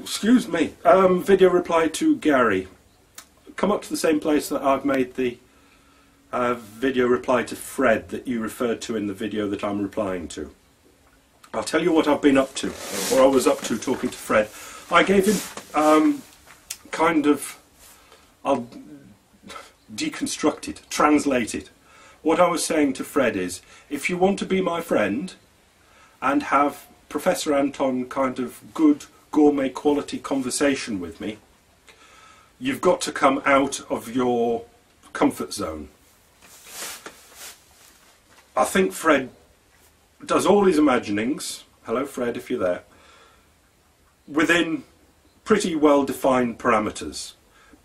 Excuse me. Video reply to Gary. Come up to the same place that I've made the video reply to Fred that you referred to in the video that I'm replying to. I'll tell you what I've been up to, or I was up to talking to Fred. I gave him I'll deconstruct it, translate it. What I was saying to Fred is, if you want to be my friend and have Professor Anton kind of good gourmet quality conversation with me, you've got to come out of your comfort zone. I think Fred does all his imaginings, hello Fred if you're there, within pretty well defined parameters.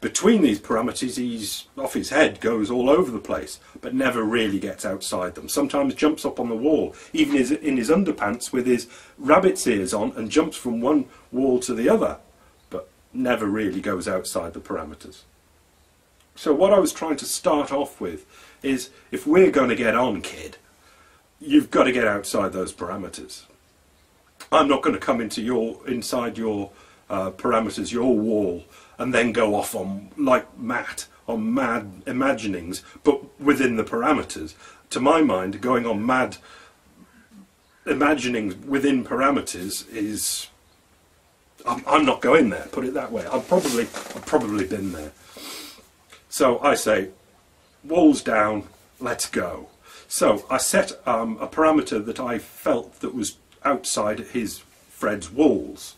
Between these parameters he's off his head, goes all over the place, but never really gets outside them. Sometimes jumps up on the wall, even in his underpants with his rabbit's ears on, and jumps from one wall to the other, but never really goes outside the parameters. So what I was trying to start off with is, if we're going to get on, kid, you've got to get outside those parameters. I'm not going to come into inside your parameters, your wall, and then go off on, like Matt, on mad imaginings, but within the parameters. To my mind, going on mad imaginings within parameters is... I'm not going there, put it that way. I've probably been there. So I say, walls down, let's go. So I set a parameter that I felt that was outside Fred's walls.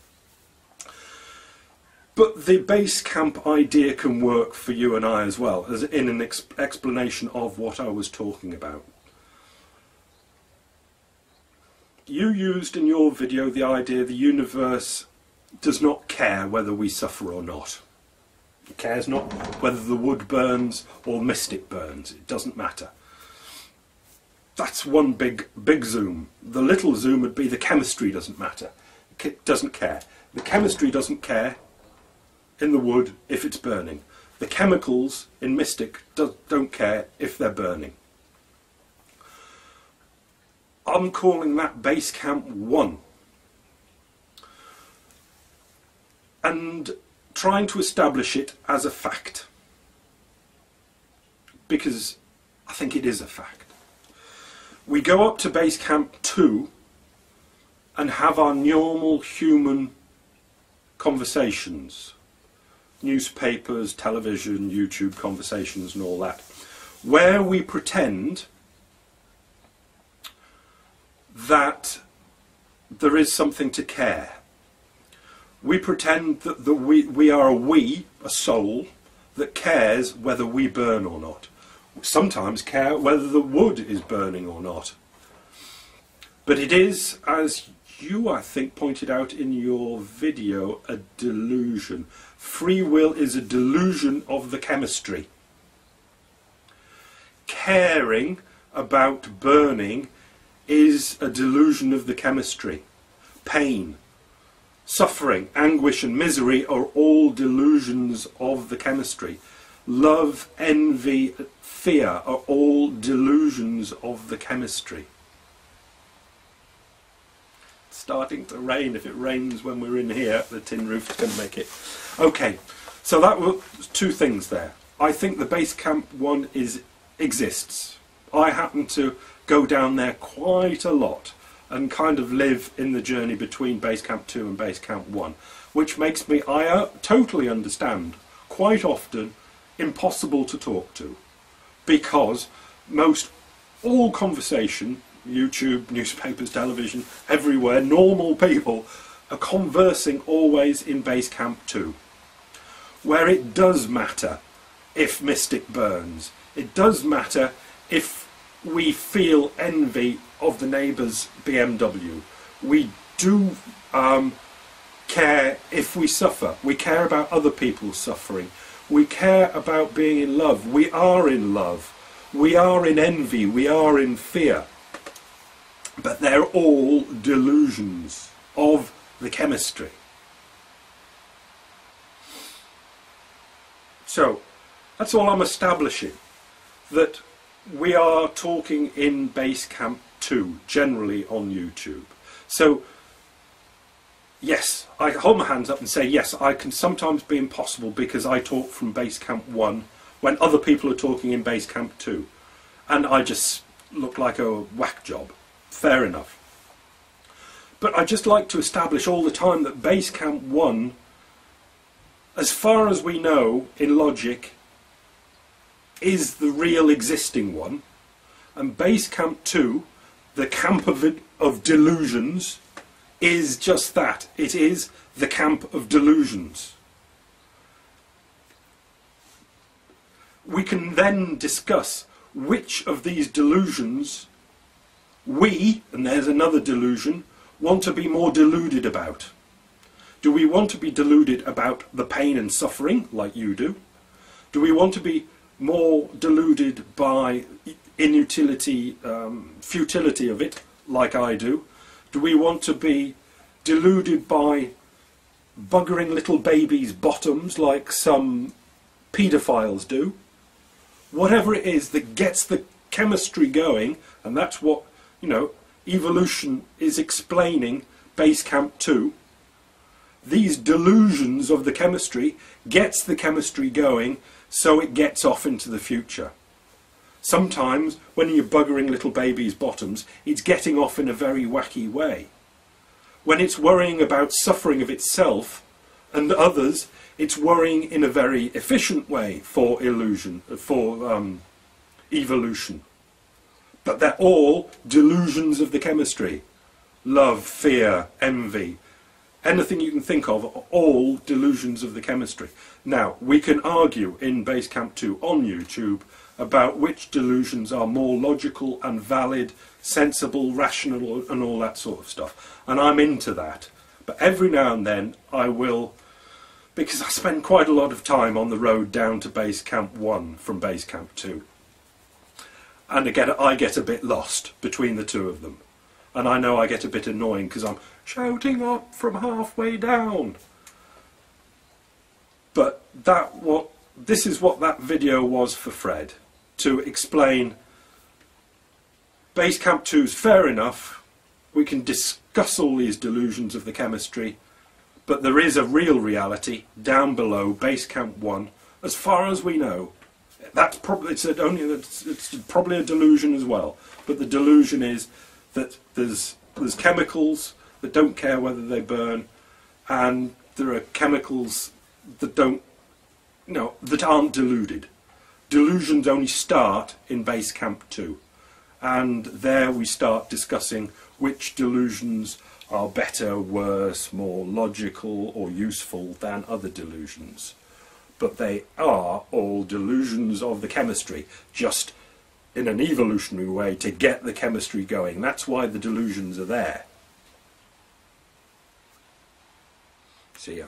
But the base camp idea can work for you and I as well, as in an explanation of what I was talking about. You used in your video the idea the universe does not care whether we suffer or not. It cares not whether the wood burns or Mystic burns. It doesn't matter. That's one big zoom. The little zoom would be the chemistry doesn't matter. It doesn't care. The chemistry doesn't care in the wood if it's burning. The chemicals in Mystic don't care if they're burning. I'm calling that Base Camp 1. And trying to establish it as a fact. Because I think it is a fact. We go up to Base Camp 2 and have our normal human conversations. Newspapers, television, YouTube conversations and all that, where we pretend that there is something to care. We pretend that we are a soul that cares whether we burn or not. We sometimes care whether the wood is burning or not. But it is, as you, I think, pointed out in your video, a delusion. Free will is a delusion of the chemistry. Caring about burning is a delusion of the chemistry. Pain, suffering, anguish and misery are all delusions of the chemistry. Love, envy, fear are all delusions of the chemistry. It's starting to rain. If it rains when we're in here, the tin roof's going to make it. Okay, so that was two things there. I think the Base Camp 1 exists. I happen to go down there quite a lot and kind of live in the journey between Base Camp 2 and Base Camp 1, which makes me, I totally understand, quite often impossible to talk to, because all conversation, YouTube, newspapers, television, everywhere, normal people are conversing always in Base Camp 2, where it does matter if Mystic burns. It does matter if we feel envy of the neighbour's BMW. We do care if we suffer. We care about other people's suffering. We care about being in love. We are in love. We are in envy. We are in fear. But they're all delusions of the chemistry. So, that's all I'm establishing. That we are talking in Base Camp 2, generally on YouTube. So, yes, I hold my hands up and say, yes, I can sometimes be impossible because I talk from Base Camp 1 when other people are talking in Base Camp 2. And I just look like a whack job. Fair enough. But I just like to establish all the time that Base Camp 1, as far as we know in logic, is the real existing one. And Base Camp 2, the camp of delusions, is just that. It is the camp of delusions. We can then discuss which of these delusions we, and there's another delusion, want to be more deluded about. Do we want to be deluded about the pain and suffering, like you do? Do we want to be more deluded by inutility, futility of it, like I do? Do we want to be deluded by buggering little babies' bottoms, like some paedophiles do? Whatever it is that gets the chemistry going, and that's what, you know, evolution is explaining Base Camp 2. These delusions of the chemistry gets the chemistry going so it gets off into the future. Sometimes when you're buggering little babies' bottoms, it's getting off in a very wacky way. When it's worrying about suffering of itself and others, it's worrying in a very efficient way for evolution. But they're all delusions of the chemistry. Love, fear, envy, anything you can think of are all delusions of the chemistry. Now, we can argue in Base Camp 2 on YouTube about which delusions are more logical and valid, sensible, rational, and all that sort of stuff. And I'm into that. But every now and then I will, because I spend quite a lot of time on the road down to Base Camp 1 from Base Camp 2. And again, I get a bit lost between the two of them. And I know I get a bit annoying because I'm shouting up from halfway down. But this is what that video was for Fred. To explain Base Camp 2's fair enough. We can discuss all these delusions of the chemistry. But there is a real reality down below Base Camp 1, as far as we know. That's probably it's probably a delusion as well. But the delusion is that there's chemicals that don't care whether they burn, and there are chemicals that that aren't deluded. Delusions only start in Base Camp 2, and there we start discussing which delusions are better, worse, more logical or useful than other delusions. But they are all delusions of the chemistry, just in an evolutionary way to get the chemistry going. That's why the delusions are there. See ya.